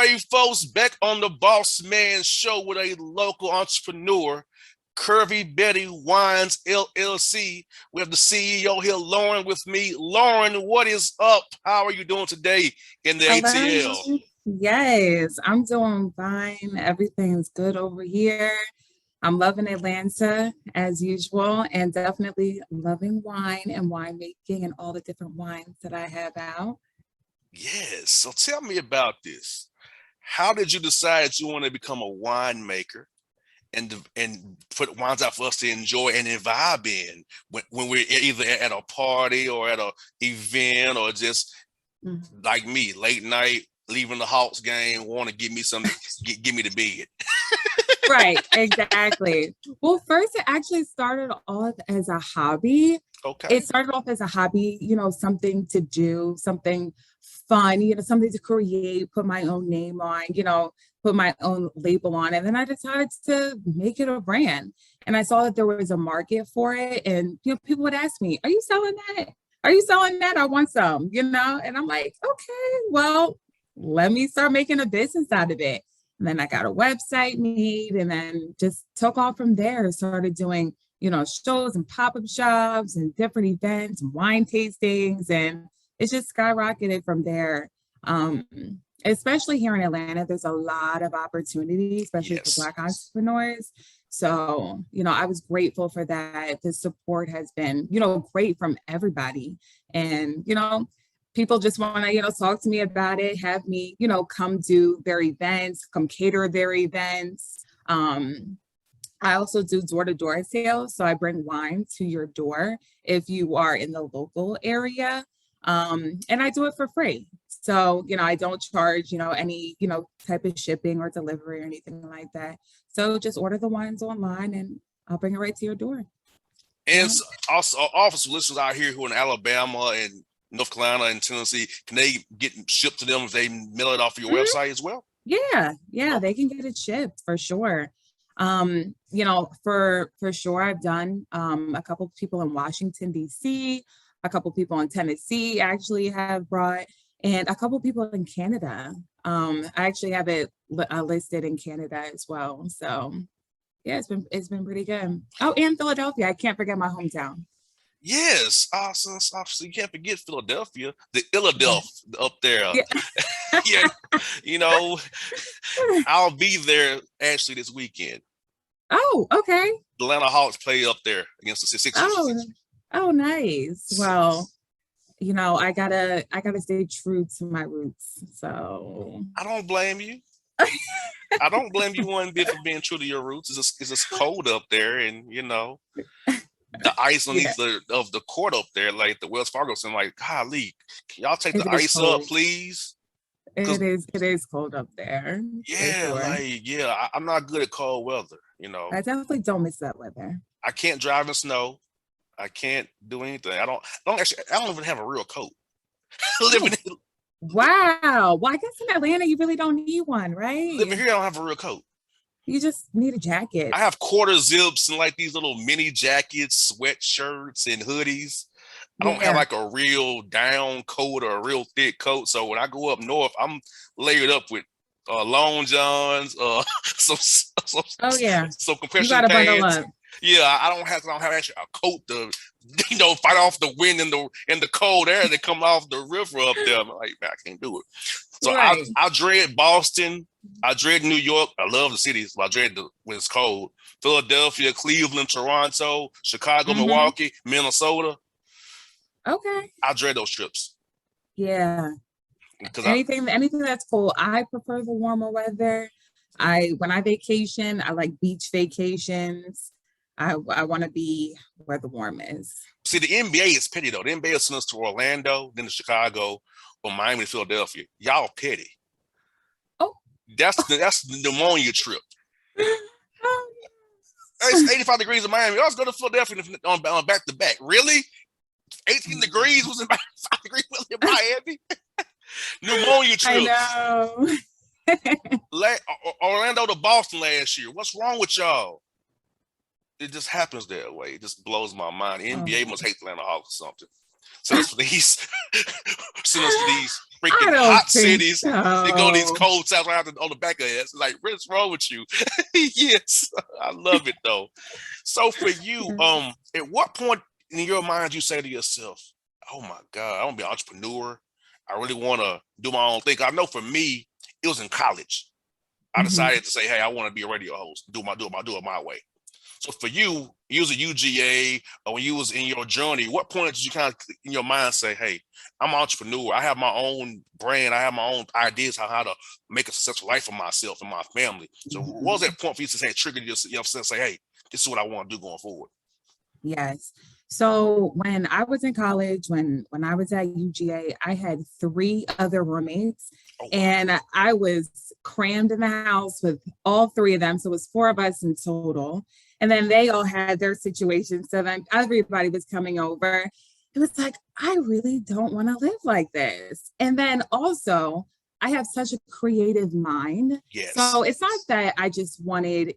right, folks, back on the Boss Man Show with a local entrepreneur, Curvy Betty Wines LLC. We have the CEO here, Lauren, with me. Lauren, what is up? How are you doing today in the Hello. ATL? Yes, I'm doing fine. Everything's good over here. I'm loving Atlanta as usual, and definitely loving wine and winemaking and all the different wines that I have out. Yes. So tell me about this. How did you decide you want to become a winemaker and put wines out for us to enjoy and then vibe in when we're either at a party or at a event or just Mhm. like me, late night, leaving the Hawks game, want to give me some, give me the bed. Right, exactly. Well, first, it actually started off as a hobby. It Okay. started off as a hobby, something to do, something fun, something to create, put my own name on, put my own label on. And then I decided to make it a brand. And I saw that there was a market for it. And, people would ask me, are you selling that? Are you selling that? I want some, And I'm like, okay, well, let me start making a business out of it. And then I got a website made and then just took off from there, started doing, shows and pop-up shops and different events and wine tastings. And it's just skyrocketed from there. Um, Especially here in Atlanta, there's a lot of opportunity, especially for Yes. Black entrepreneurs. So, I was grateful for that. The support has been, great from everybody. And, people just want to, talk to me about it, have me, come do their events, come cater their events. I also do door-to-door sales. So I bring wine to your door if you are in the local area. And I do it for free. So, I don't charge, any, type of shipping or delivery or anything like that. So just order the wines online and I'll bring it right to your door. And Yeah. also, office listeners out here who are in Alabama and North Carolina and Tennessee, can they get shipped to them if they mail it off of your Mhm. website as well? Yeah, Okay. they can get it shipped for sure. For sure, I've done a couple of people in Washington, D.C., a couple people in Tennessee actually have brought, and a couple people in Canada. I actually have it listed in Canada as well. So yeah, it's been pretty good. Oh, and Philadelphia. I can't forget my hometown. Yes, obviously you can't forget Philadelphia, the Yeah. Philadelphia up there. Yeah. Yeah, you know, I'll be there actually this weekend. Oh, okay. The Atlanta Hawks play up there against the Sixers. Oh, oh, nice. So Well, I gotta stay true to my roots. So I don't blame you. I don't blame you one bit for being true to your roots. It's just cold up there, and the ice on yeah, these of the court up there, like the Wells Fargo, so I'm like, golly, can y'all take the it is ice up, cold. please? Because It is cold up there for yeah, sure. I'm not good at cold weather. I definitely don't miss that weather. I can't drive in snow. I can't do anything. I don't even have a real coat. living Oh, wow. Well, I guess in Atlanta you really don't need one, living right? here, I don't have a real coat. You just need a I jacket. have quarter zips and like these little mini jackets, sweatshirts, and hoodies. I don't have Yeah, like a real down coat or a real thick coat. So when I go up north, I'm layered up with long johns, some, oh yeah, some you compression gotta bundle pants. up. Yeah, I don't have actually a coat to fight off the wind and the cold air that come off the river up there. I'm like, man, I can't do it. So Right. I dread Boston. I dread New York. I love the cities, but I dread when it's cold. Philadelphia, Cleveland, Toronto, Chicago, Mm-hmm. Milwaukee, Minnesota. Okay. I dread those trips Yeah. because Anything that's cold. I prefer the warmer weather. When I vacation, I like beach vacations. I want to be where the warm is. see the NBA is petty though. The NBA will send us to Orlando, then to Chicago, or Miami, Philadelphia. Y'all petty. Oh, That's the pneumonia trip. oh, It's 85 degrees in Miami. Let's go to Philadelphia on back to back. Really? 18 degrees was in 5 degrees in Miami. Pneumonia I trips. know. Orlando to Boston last year. What's wrong with y'all? It just happens that way. It just blows my mind. The NBA Oh, must hate Atlanta Hawks or something. Send us for these, send us to these I freaking don't hot think cities. They go to these so. cold south right on the back of us. Like, what's wrong with you? Yes, I love it though. So for you, at what point in your mind you say to yourself, "Oh my God, I want to be an entrepreneur. I really want to do my own thing." I know for me, it was in college. I Mhm. decided to say, "Hey, I want to be a radio host. Do it my way." So for you, you was a UGA, or when you was in your journey, what point did you kind of in your mind say, "Hey, I'm an entrepreneur. I have my own brand. I have my own ideas how to make a successful life for myself and my family." So what was Mhm. that point for you to say, trigger yourself, say, "Hey, this is what I want to do going forward"? Yes. So when I was in college, when I was at UGA, I had three other roommates, Oh wow. and I was crammed in the house with all three of them. So it was four of us in total. And then they all had their situations. So then everybody was coming over. It was like, I really don't want to live like this. And then also, I have such a creative mind. Yes. So it's not that I just wanted,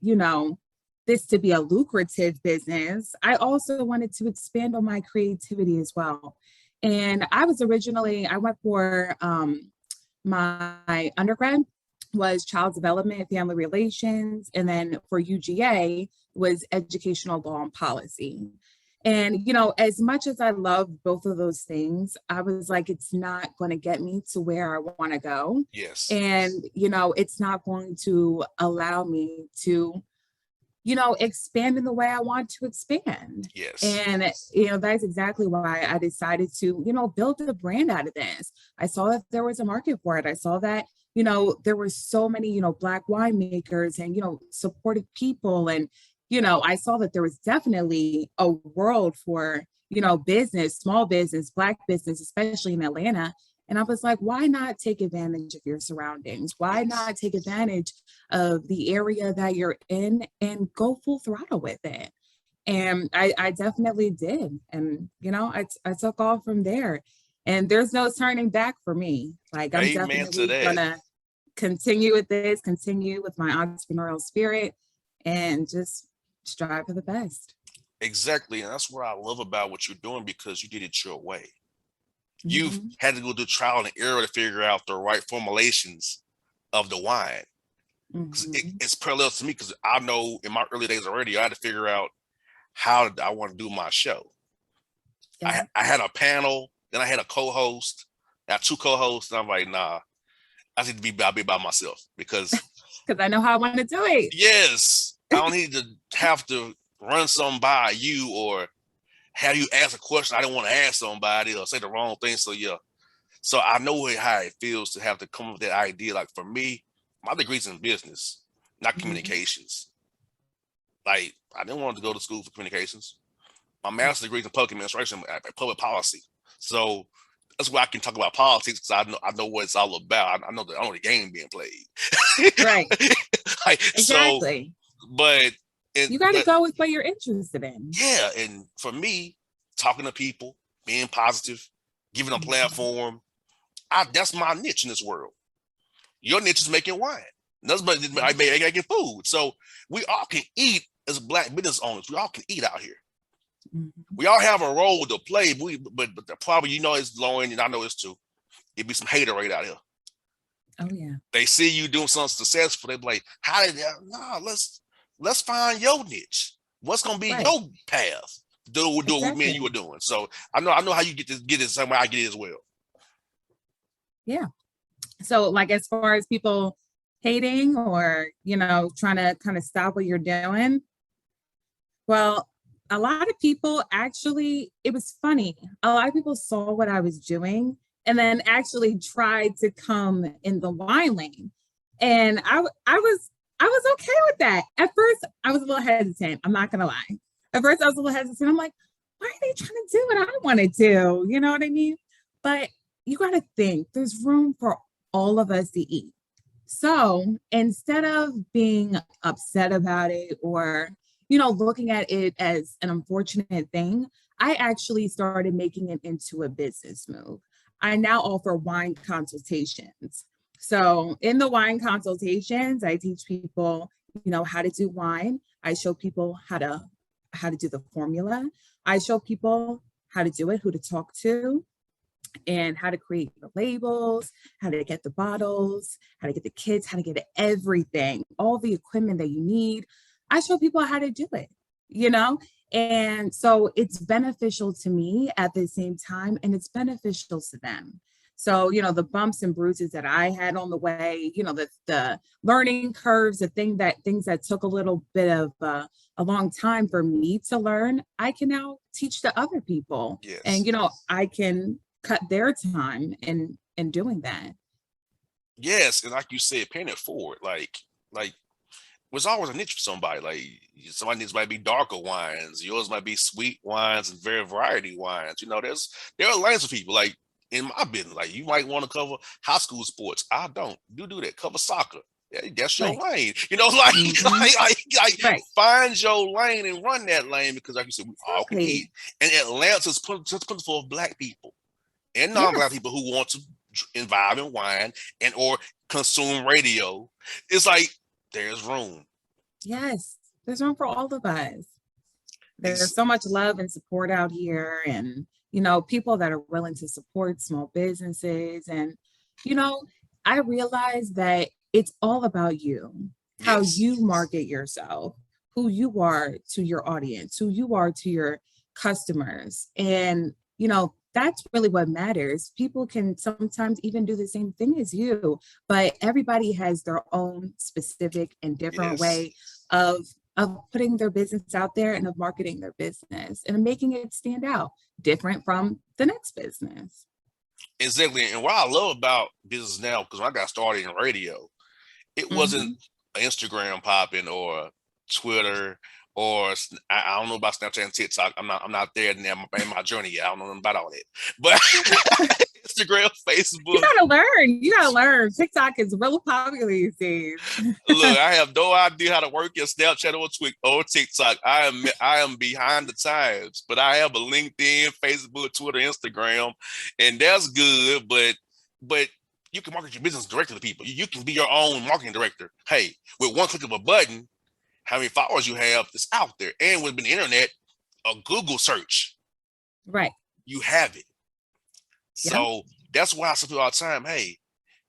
this to be a lucrative business. I also wanted to expand on my creativity as well. And I went for my undergrad was child development and family relations. And then for UGA was educational law and policy. And, as much as I love both of those things, I was like, it's not going to get me to where I want to go. Yes. And, it's not going to allow me to expand in the way I want to expand. Yes. And, that's exactly why I decided to, build a brand out of this. I saw that there was a market for it. I saw that, there were so many, Black winemakers and, supportive people. And, I saw that there was definitely a world for, business, small business, Black business, especially in Atlanta. And I was like, why not take advantage of your surroundings? Why Yes. not take advantage of the area that you're in and go full throttle with it? And I definitely did. And, I took off from there. And there's no turning back for me. Like, I'm Amen to definitely going that. to continue with this, continue with my entrepreneurial spirit, and just strive for the best. Exactly. And that's what I love about what you're doing, because you did it your way. You've Mhm. had to go through trial and error to figure out the right formulations of the wine. Because Mhm. it's parallel to me, because I know in my early days already, I had to figure out how did I want to do my show. Yeah. I had a panel, then I had a co-host. I had two co-hosts, and I'm like, nah, I need to be by myself, because Because I know how I want to do it. yes, I don't need to have to run something by you or have you ask a question I didn't want to ask somebody or say the wrong thing. So yeah, so I know how it feels to have to come up with that idea. Like for me, my degree's in business, not Mhm. communications. Like I didn't want to go to school for communications. My master's degree is in public administration and public policy. So that's why I can talk about politics, because I know what it's all about. I know the game being played. Right. Like so, Exactly. but You got to but go with what you're interested in. yeah, and for me, talking to people, being positive, giving them a Mhm. platform, that's my niche in this world. Your niche is making wine. That's but I making food. So we all can eat as Black business owners. We all can eat out here. Mhm. We all have a role to play. But the problem, is Lauren, and I know it's too. It be some hater right out here. Oh, yeah. They see you doing something successful. They be like, "How did that? No, let's find your niche. What's gonna be Right. your path? Do what me and you Exactly. were doing." So I know how you get this somewhere. I get it as well. Yeah. So, like, as far as people hating or, trying to kind of stop what you're doing, well, a lot of people actually, it was funny. A lot of people saw what I was doing and then actually tried to come in the wine lane. And I was okay with that. At first, I was a little hesitant. I'm not gonna lie. At first, I was a little hesitant. I'm like, why are they trying to do what I want to do? You know what I mean? But you got to think there's room for all of us to eat. So instead of being upset about it or, looking at it as an unfortunate thing, I actually started making it into a business move. I now offer wine consultations. So in the wine consultations, I teach people, how to do wine. I show people how to do the formula. I show people how to do it, who to talk to, and how to create the labels, how to get the bottles, how to get the kits, how to get everything, all the equipment that you need. I show people how to do it, you know? And so it's beneficial to me at the same time, and it's beneficial to them. So, the bumps and bruises that I had on the way, the learning curves, things that took a little bit of a long time for me to learn, I can now teach to other people. And, Yes. I can cut their time in doing that. Yes, and like you said, paying it forward, like was always a niche for somebody. Like somebody needs might be darker wines, yours might be sweet wines and very variety wines. There are lanes for people. Like in my business, like you might want to cover high school sports. I don't. You do that. Cover soccer. Yeah, that's your Right. lane. Like, Mhm. like Right. find your lane and run that lane because, like you said, we all can Exactly. eat. And Atlanta's put full of Black people and non-Black Yes. people who want to imbibe in wine and or consume radio. It's like there's room. Yes. There's room for all of us. There's Ex- so much love and support out here, and people that are willing to support small businesses. And you know I realize that it's all about you, how yes, you market yourself, who you are to your audience, who you are to your customers. And that's really what matters. People can sometimes even do the same thing as you, but everybody has their own specific and different yes, way of putting their business out there and of marketing their business and making it stand out different from the next business. exactly. And what I love about business now, because when I got started in radio, it wasn't Mhm. Instagram popping or Twitter or I don't know about Snapchat and TikTok. I'm not there in my journey yet. I don't know nothing about all that. But Instagram, You Facebook. gotta learn. You gotta learn. TikTok is really popular these days. Look, I have no idea how to work your Snapchat or TikTok. I am behind the times, but I have a LinkedIn, Facebook, Twitter, Instagram, and that's good. But you can market your business directly to people. You can be your own marketing director. Hey, with one click of a button, how many followers you have is out there, and with the internet, a Google search, Right. you have it. Yep. So that's why I tell people all the time, hey,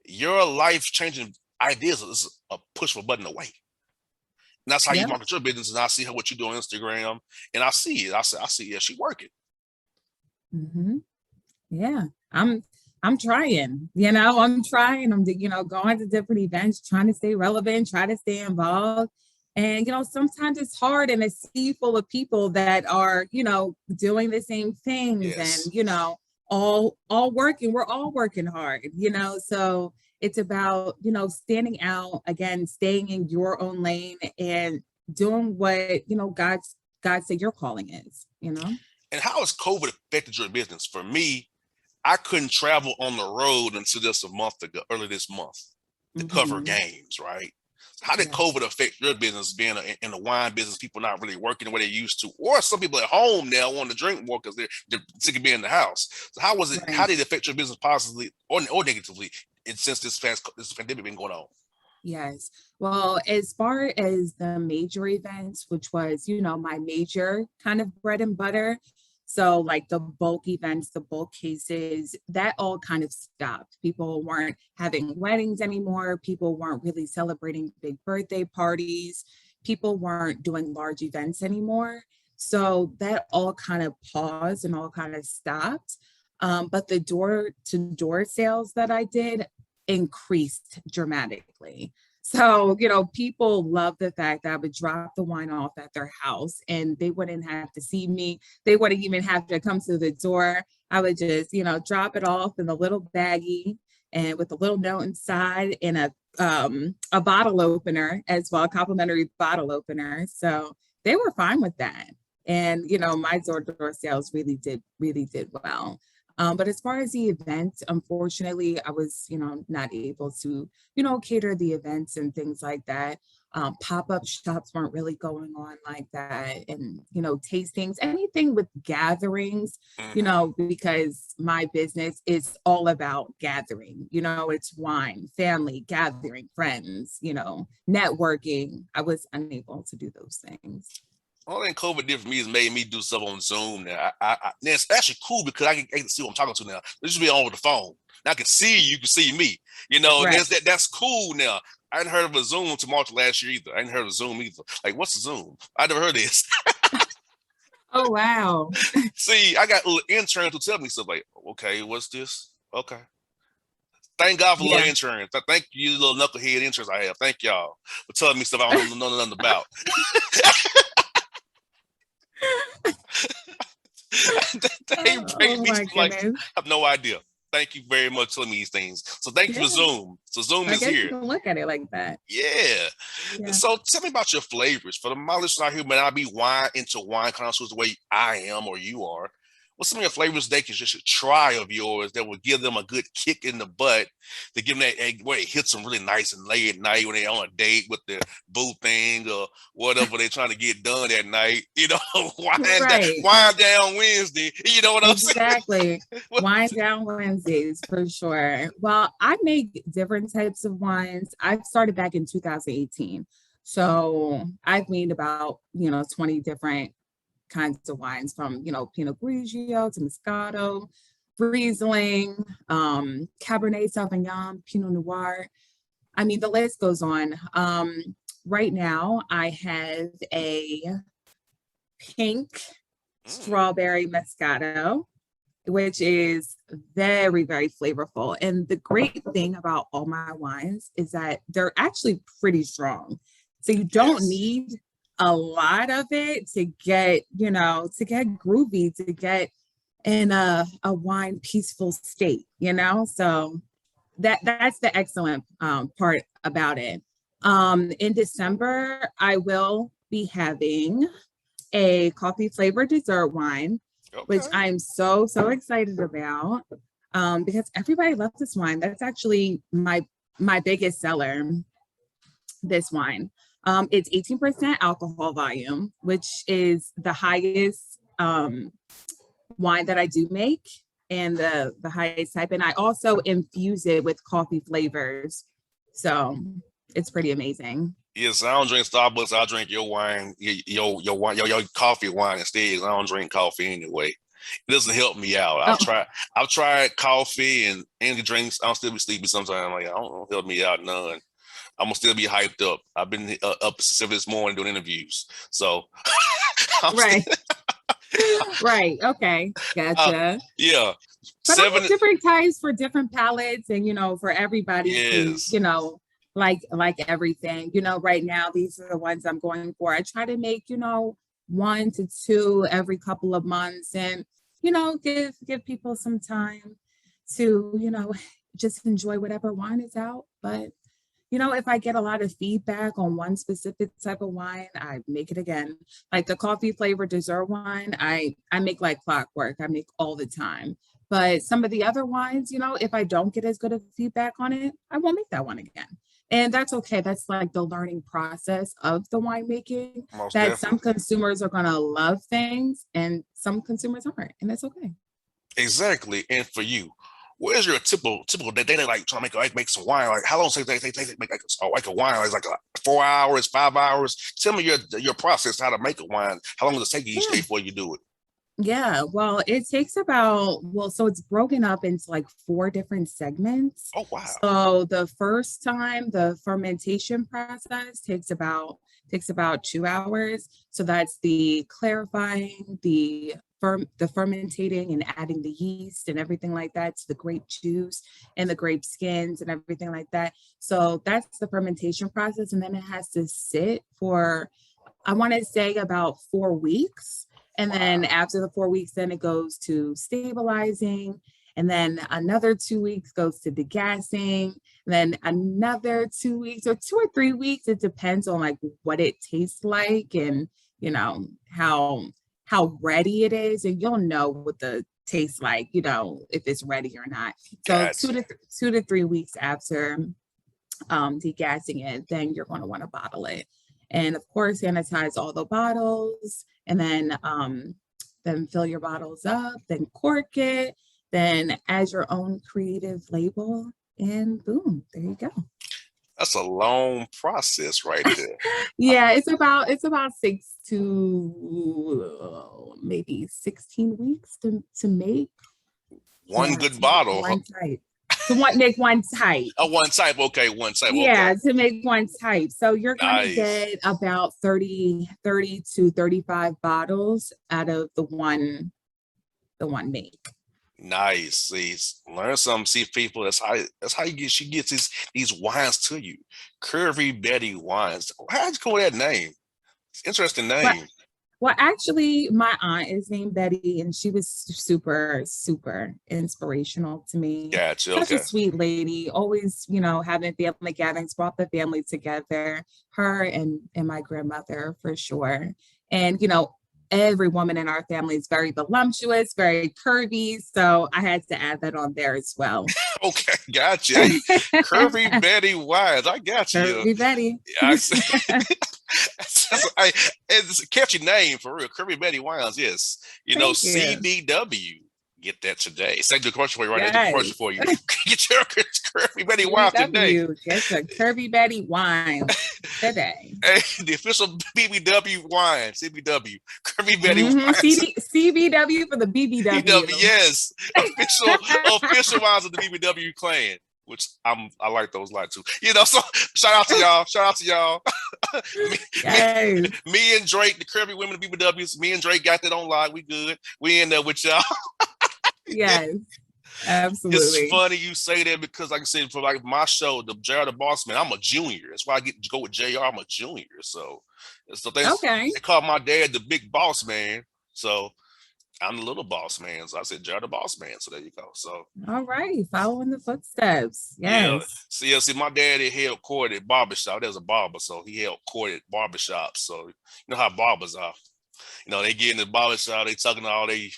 your life changing ideas is a push of a button away. And that's how you Yep. market your business. And I see what you do on Instagram, and I see it. I see, yeah, she working. Hmm. Yeah. I'm trying. I'm trying. Going to different events, trying to stay relevant, try to stay involved. And sometimes it's hard in a sea full of people that are, doing the same things, and Yes. all working. We're all working hard. So it's about, standing out again, staying in your own lane and doing what, God said your calling is. And how has COVID affected your business? For me, I couldn't travel on the road until just a month ago, early this month, to cover Hmm. games, right? How did Yes. COVID affect your business being in the wine business, people not really working the way they used to, or some people at home now want to drink more because they're sick of being in the house. So how was it? How Right. did it affect your business positively or negatively since this pandemic been going on? Yes. Well, as far as the major events, which was, my major kind of bread and butter. So, like the bulk events, the bulk cases, that all kind of stopped. People weren't having weddings anymore. People weren't really celebrating big birthday parties. People weren't doing large events anymore. So, that all kind of paused and all kind of stopped. But the door to door sales that I did increased dramatically. So, people love the fact that I would drop the wine off at their house and they wouldn't have to see me. They wouldn't even have to come to the door. I would just, drop it off in a little baggie and with a little note inside and a bottle opener as well, a complimentary bottle opener. So they were fine with that. And, my door-to-door sales really did well. But as far as the event, unfortunately, I was, not able to, cater the events and things like that. Pop-up shops weren't really going on like that. And, tastings, anything with gatherings, Mm-hmm. because my business is all about gathering, it's wine, family, gathering, friends, networking. I was unable to do those things. Only thing COVID did for me is made me do stuff on Zoom now. Now it's actually cool because I can see what I'm talking to now. This should be on the phone. Now I can see you can see me. You know, and Right. that's cool now. I hadn't heard of a Zoom to March last year either. I hadn't heard of Zoom either. Like, what's a Zoom? I never heard of this. Oh, wow. See, I got little interns who tell me stuff like, okay, what's this? Okay. Thank God for little Yeah. interns. Thank you, little knucklehead interns I have. Thank y'all for telling me stuff I don't know nothing about. They bring Oh me my stuff like goodness. I have no idea. Thank you very much for telling me these things. So thank you for Yeah. Zoom. So Zoom I is guess you here. can look at it like that. Yeah. Yeah. So tell me about your flavors. For the my listeners out here may not be wine into wine connoisseurs the way I am or you are. What's some of your flavors they can just try of yours that will give them a good kick in the butt to give them that where it hits them really nice and late at night when they're on a date with their boo thing or whatever they're trying to get done that night. You know, Right. wind down Wednesday. You know what I'm saying? Exactly. Wine down Wednesdays for sure. Well, I make different types of wines. I started back in 2018. So I've made about, 20 different kinds of wines from, Pinot Grigio to Moscato, Riesling, Cabernet Sauvignon, Pinot Noir. I mean, the list goes on. Right now, I have a pink strawberry Moscato, which is very, very flavorful. And the great thing about all my wines is that they're actually pretty strong. So you don't Yes. need a lot of it to get, to get groovy, to get in a wine peaceful state, So that's the excellent part about it. In December, I will be having a coffee flavored dessert wine, which Okay. I'm so, so excited about because everybody loves this wine. That's actually my biggest seller, this wine. It's 18% alcohol volume, which is the highest wine that I do make and the highest type. And I also infuse it with coffee flavors. So it's pretty amazing. Yes, I don't drink Starbucks. I drink your wine, your wine, your coffee wine instead. I don't drink coffee anyway. It doesn't help me out. Oh, I've tried coffee and energy drinks. I'll still be sleepy sometimes. Like, I don't help me out none. I'm gonna still be hyped up. I've been up 7 this morning doing interviews, so I'm still, right. Right. Okay. uh, Gotcha. yeah, But I seven. have different types for different palettes and for everybody who, Yes, like everything. Right now these are the ones I'm going for. I try to make, 1 to 2 every couple of months and, give people some time to, just enjoy whatever wine is out. But if I get a lot of feedback on one specific type of wine, I make it again. Like the coffee flavored dessert wine, I make like clockwork. I make all the time. But some of the other wines, if I don't get as good of feedback on it, I won't make that one again. And that's okay. That's like the learning process of the winemaking, most that some definitely. consumers are going to love things and some consumers aren't. And that's okay. Exactly. And for you, what is your typical day? They like trying to make some wine. Like how long does it take to make like a wine? It's like 4 hours, 5 hours. Tell me your process how to make a wine. How long does it take you each day Yeah. before you do it? Yeah, well, it takes so it's broken up into like 4 different segments. Oh wow. So the first time, the fermentation process takes about 2 hours. So that's the clarifying, the fermentating and adding the yeast and everything like that to the grape juice and the grape skins and everything like that. So that's the fermentation process. And then it has to sit for, I want to say, about 4 weeks. And then Wow. after the 4 weeks, then it goes to stabilizing. And then another 2 weeks goes to degassing. Then another 2 weeks or 2 or 3 weeks. It depends on like what it tastes like and how ready it is. And you'll know what the tastes like, if it's ready or not. So Gotcha. 2 to 3 weeks after degassing it, then you're going to want to bottle it. And of course, sanitize all the bottles and then fill your bottles up, then cork it, then add your own creative label, and boom, there you go. That's a long process right there. Yeah, it's about 6 to maybe 16 weeks to make. One Yeah, good to make bottle. one type. Make one type. Oh, one type. Okay, one type. Okay. Yeah, to make one type. So you're going to Nice. get about 30 to 35 bottles out of the one make. Nice. See, learn something. See people. That's how you get. She gets these wines to you. Curvy Betty wines. How'd you come with that name? Interesting But name. well, actually, my aunt is named Betty, and she was super, super inspirational to me. Gotcha. Such a Okay. sweet lady, always, having family gatherings, brought the family together, her and my grandmother for sure. And, every woman in our family is very voluptuous, very curvy. So I had to add that on there as well. Okay. Gotcha. Hey, Curvy Betty wines. I got you. Curvy Betty. I, it's a catchy name for real. Curvy Betty Wines, yes. Thank you. CBW. Get that today. Say the commercial for you right now. The commercial Yes. for you. Get your Curvy Betty Wines today. BBW, get your Curvy Betty wine today. Hey, the official BBW wine, CBW, Curvy Betty Wines. CBW for the BBW. BBW, yes, official wines of the BBW clan. Which I like those a lot too. So shout out to y'all. Shout out to y'all. me, Yes. me and Drake, the Curvy women of BBWs. Me and Drake got that on live. We good. We in there with y'all. Yes. It's Absolutely. funny you say that because, like I said, for like my show, the JR the Bossman, I'm a junior. That's why I get to go with JR. I'm a junior, so Okay. they call my dad the big boss man. So I'm the little boss man. So I said JR the Boss Man. So there you go. So All right. Following the footsteps. yeah, Yes. see, my dad he held court at barbershop. There's a barber, so he held court at barbershops. So you know how barbers are. They get in the barbershop, they talking all they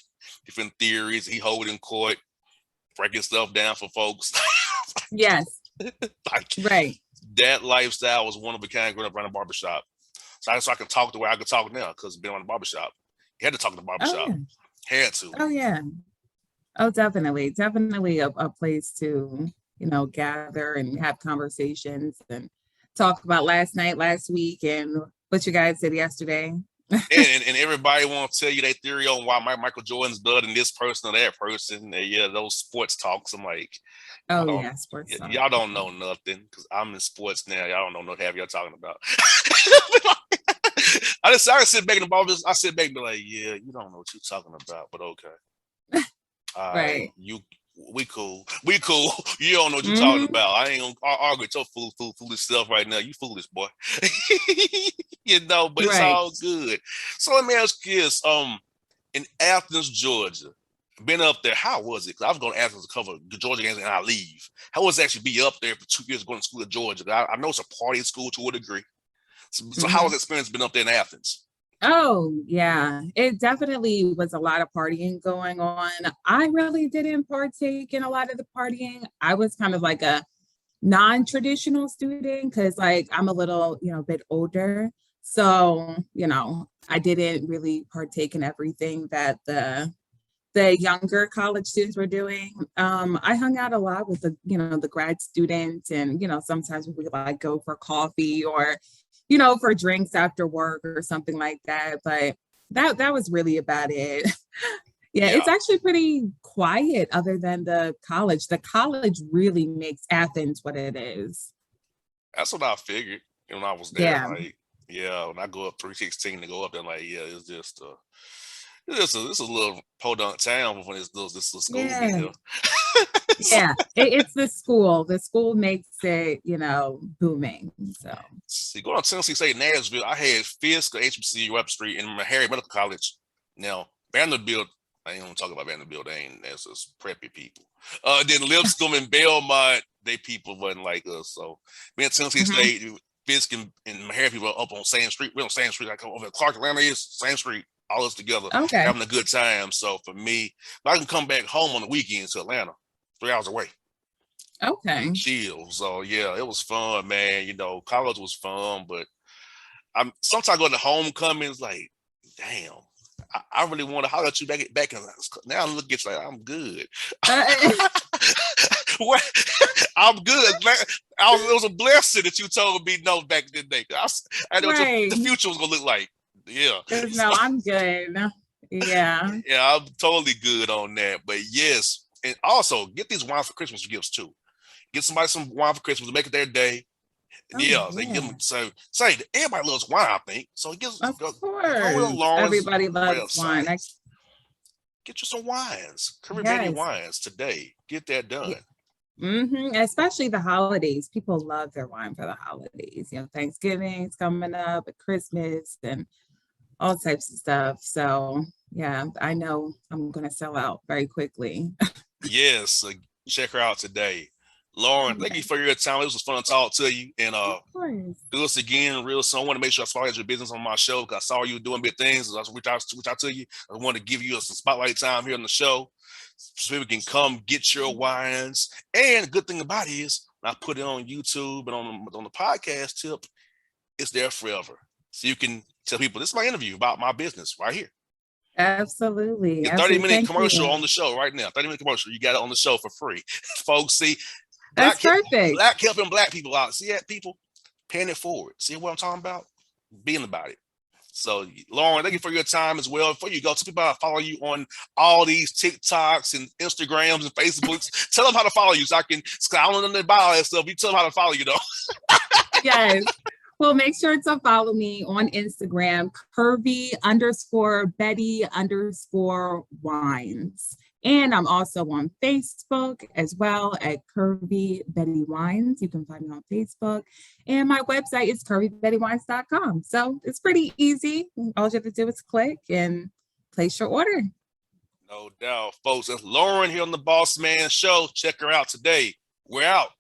different theories. He holding court, breaking stuff down for folks. Yes. Like Right. that lifestyle was one of a kind growing up around a barbershop. So I could talk the way I could talk now because being on the barbershop. You had to talk in the Oh barbershop. yeah. Had to. Oh yeah. Oh, definitely. Definitely a place to, gather and have conversations and talk about last night, last week, and what you guys did yesterday. And everybody want to tell you their theory on why Michael Jordan's better than this person or that person. And yeah, those sports talks. I'm like, y'all Oh don't yeah, sports talk. y'all don't know nothing because I'm in sports now. Y'all don't know what have y'all talking about. I sit back in the ball. I sit back and be like, yeah, you don't know what you're talking about, but okay. All right, Right. we cool. We cool. You don't know what you're talking Hmm. about. I ain't gonna argue with your foolish stuff right now. You foolish boy. But it's Right. all good. So let me ask you this. In Athens, Georgia, been up there, how was it? Because I was going to Athens to cover the Georgia games and I leave. How was it actually be up there for 2 years going to school in Georgia? I know it's a party school to a degree. So how Hmm. was the experience been up there in Athens? Oh, yeah. It definitely was a lot of partying going on. I really didn't partake in a lot of the partying. I was kind of like a non-traditional student because like I'm a little, bit older. So, I didn't really partake in everything that the younger college students were doing. I hung out a lot with the grad students, and sometimes we would like go for coffee or for drinks after work or something like that. But that was really about it. Yeah, Yeah, it's actually pretty quiet other than the college. The college really makes Athens what it is. that's what I figured when I was there. Yeah. Like, yeah, when I go up 316 to go up there, like, yeah, it's a little podunk town when this little school be Yeah. here. So, Yeah. It's the school. The school makes it, booming. So, see, going to Tennessee State, Nashville, I had Fisk or HBCU up street and Harry Medical College. Now, Vanderbilt, I ain't gonna talk about Vanderbilt. They ain't that's just preppy people. Then Lipscomb and Belmont, they people wasn't like us. So me and Tennessee mhm. State, Fisk and Harry people are up on same street. We're on same street. Like over Clark Atlanta is same street. All us together Okay. having a good time. So for me, I can come back home on the weekends to Atlanta, 3 hours away. Okay. Chill. So yeah, it was fun, man. College was fun, but I'm sometimes going to homecomings like, damn, I really want to holler at you back in now. Look at you like I'm good. Uh, What? I'm good. It was a blessing that you told me no back in the day. I know what the future was gonna look like. Yeah. No, I'm good. Yeah. Yeah, I'm totally good on that. But yes, and also get these wine for Christmas gifts too. Get somebody some wine for Christmas to make it their day. And they give them say everybody loves wine, I think. So Of go course. Everybody loves wine. Get you some wines. Curvy Betty Yes. wines today. Get that done. Especially the holidays. People love their wine for the holidays. Thanksgiving's coming up, and Christmas, and all types of stuff. So yeah, I know I'm gonna sell out very quickly. Yes, check her out today. Lauren, thank you for your time. It was fun to talk to you. And do this again real soon. I want to make sure I saw your business on my show because I saw you doing big things. I reach out to you. I want to give you some spotlight time here on the show so people can come get your wines. And the good thing about it is I put it on YouTube and on the podcast tip, it's there forever. So you can tell people this is my interview about my business right here. Absolutely. 30-minute commercial on the show right now. 30-minute commercial. You got it on the show for free. Folks, see, that's perfect. Black helping Black people out. See that, people? Paying it forward. See what I'm talking about? Being about it. So, Lauren, thank you for your time as well. Before you go, tell people how to follow you on all these TikToks and Instagrams and Facebooks. Tell them how to follow you so I don't know nothing about all that stuff. You tell them how to follow you, though. Yes. Well, make sure to follow me on Instagram, Curvy_Betty_wines. And I'm also on Facebook as well at Curvy Betty Wines. You can find me on Facebook. And my website is curvybettywines.com. So it's pretty easy. All you have to do is click and place your order. No doubt, folks. That's Lauren here on the Bossman Show. Check her out today. We're out.